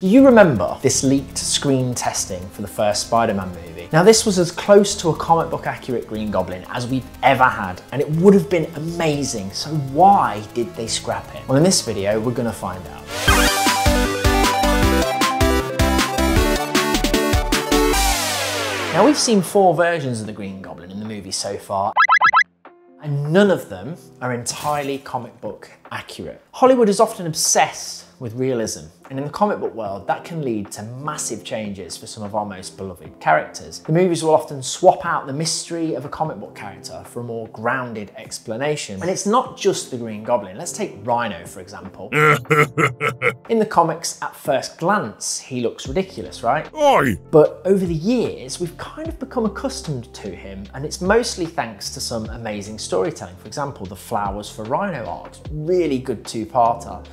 Do you remember this leaked screen testing for the first Spider-Man movie? Now this was as close to a comic book accurate Green Goblin as we've ever had, and it would have been amazing, so why did they scrap it? Well, in this video we're gonna find out. Now we've seen 4 versions of the Green Goblin in the movie so far, and none of them are entirely comic book accurate. Hollywood is often obsessed with realism, and in the comic book world that can lead to massive changes for some of our most beloved characters. The movies will often swap out the mystery of a comic book character for a more grounded explanation. And it's not just the Green Goblin. Let's take Rhino for example. In the comics, at first glance, he looks ridiculous, right? Oi! But over the years, we've kind of become accustomed to him, and it's mostly thanks to some amazing storytelling. For example, the Flowers for Rhino arcs, really good 2-parter.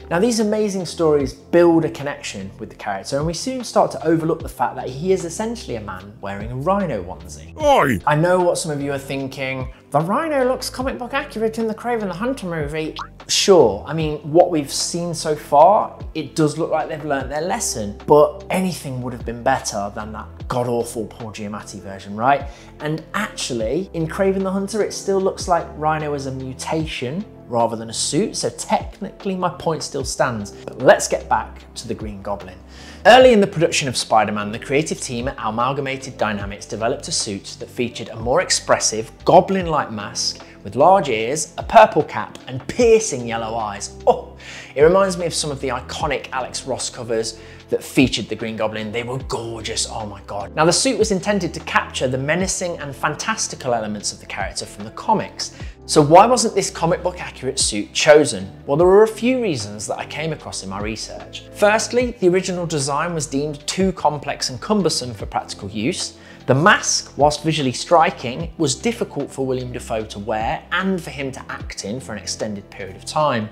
Now these amazing stories build a connection with the character, and we soon start to overlook the fact that he is essentially a man wearing a Rhino onesie. Oi! I know what some of you are thinking, the Rhino looks comic book accurate in the Kraven the Hunter movie. Sure, I mean, what we've seen so far, it does look like they've learnt their lesson, but anything would have been better than that god-awful Paul Giamatti version, right? And actually, in Kraven the Hunter, it still looks like Rhino is a mutation rather than a suit, so technically my point still stands. But let's get back to the Green Goblin. Early in the production of Spider-Man, the creative team at Amalgamated Dynamics developed a suit that featured a more expressive, goblin-like mask with large ears, a purple cap, and piercing yellow eyes. Oh, it reminds me of some of the iconic Alex Ross covers that featured the Green Goblin. They were gorgeous, oh my God. Now the suit was intended to capture the menacing and fantastical elements of the character from the comics. So why wasn't this comic book accurate suit chosen? Well, there were a few reasons that I came across in my research. Firstly, the original design was deemed too complex and cumbersome for practical use. The mask, whilst visually striking, was difficult for Willem Dafoe to wear and for him to act in for an extended period of time.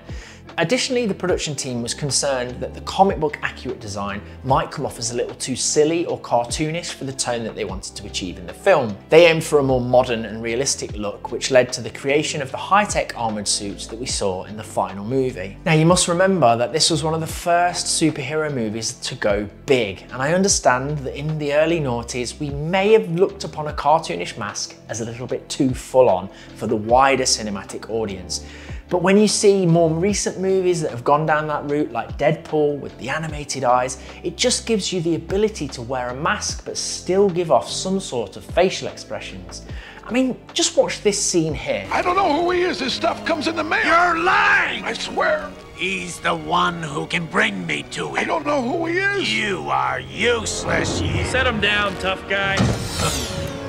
Additionally, the production team was concerned that the comic book accurate design might come off as a little too silly or cartoonish for the tone that they wanted to achieve in the film. They aimed for a more modern and realistic look, which led to the creation of the high-tech armoured suits that we saw in the final movie. Now you must remember that this was one of the first superhero movies to go big, and I understand that in the early noughties we may have looked upon a cartoonish mask as a little bit too full-on for the wider cinematic audience. But when you see more recent movies that have gone down that route, like Deadpool with the animated eyes, it just gives you the ability to wear a mask but still give off some sort of facial expressions. I mean, just watch this scene here. I don't know who he is. His stuff comes in the mail. You're lying! I swear. He's the one who can bring me to him. I don't know who he is. You are useless, you. Set him down, tough guy.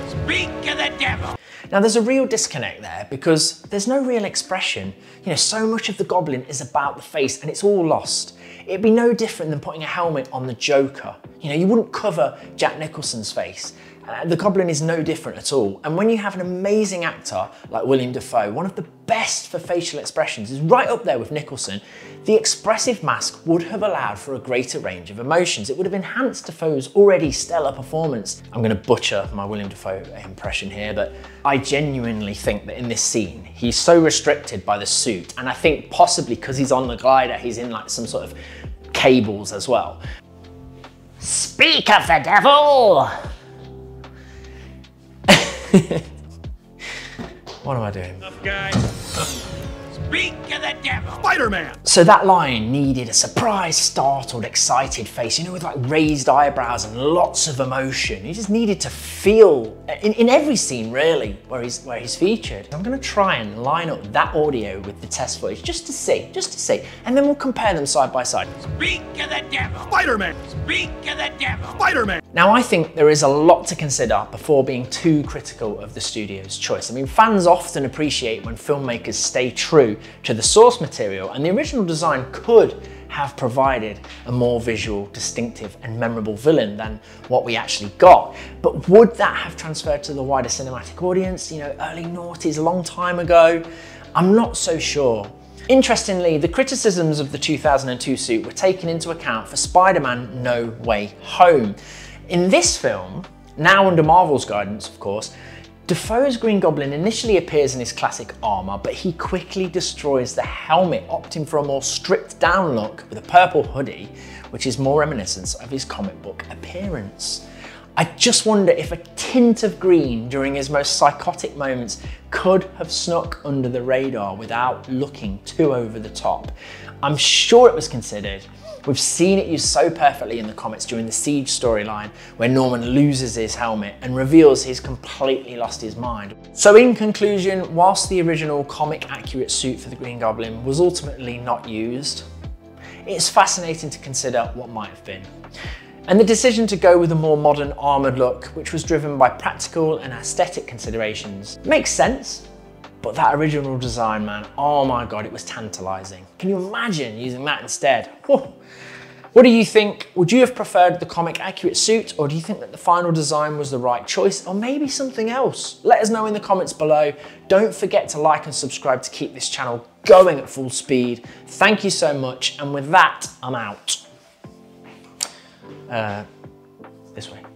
Speak of the devil. Now there's a real disconnect there because there's no real expression. You know, so much of the Goblin is about the face and it's all lost. It'd be no different than putting a helmet on the Joker. You know, you wouldn't cover Jack Nicholson's face. The Goblin is no different at all. And when you have an amazing actor like Willem Dafoe, one of the best for facial expressions, is right up there with Nicholson, the expressive mask would have allowed for a greater range of emotions. It would have enhanced Dafoe's already stellar performance. I'm gonna butcher my Willem Dafoe impression here, but I genuinely think that in this scene, he's so restricted by the suit, and I think possibly because he's on the glider, he's in like some sort of cables as well. Speak of the devil! What am I doing? Tough guy. Speak of the devil. Spider-Man. So that line needed a surprised, startled, excited face, you know, with like raised eyebrows and lots of emotion. You just needed to feel, in every scene really, where he's featured. I'm gonna try and line up that audio with the test footage just to see, and then we'll compare them side by side. Speak of the devil. Spider-Man. Speak of the devil. Spider-Man. Now I think there is a lot to consider before being too critical of the studio's choice. I mean, fans often appreciate when filmmakers stay true to the source material, and the original design could have provided a more visual, distinctive and memorable villain than what we actually got. But would that have transferred to the wider cinematic audience, you know, early noughties, a long time ago? I'm not so sure. Interestingly, the criticisms of the 2002 suit were taken into account for Spider-Man No Way Home. In this film, now under Marvel's guidance of course, Dafoe's Green Goblin initially appears in his classic armour, but he quickly destroys the helmet, opting for a more stripped down look with a purple hoodie, which is more reminiscent of his comic book appearance. I just wonder if a tint of green during his most psychotic moments could have snuck under the radar without looking too over the top. I'm sure it was considered. We've seen it used so perfectly in the comics during the Siege storyline, where Norman loses his helmet and reveals he's completely lost his mind. So in conclusion, whilst the original comic accurate suit for the Green Goblin was ultimately not used, it's fascinating to consider what might have been. And the decision to go with a more modern armoured look, which was driven by practical and aesthetic considerations, makes sense. But that original design, man, oh my God, it was tantalising. Can you imagine using that instead? Whew. What do you think? Would you have preferred the comic accurate suit, or do you think that the final design was the right choice, or maybe something else? Let us know in the comments below. Don't forget to like and subscribe to keep this channel going at full speed. Thank you so much, and with that, I'm out. This way.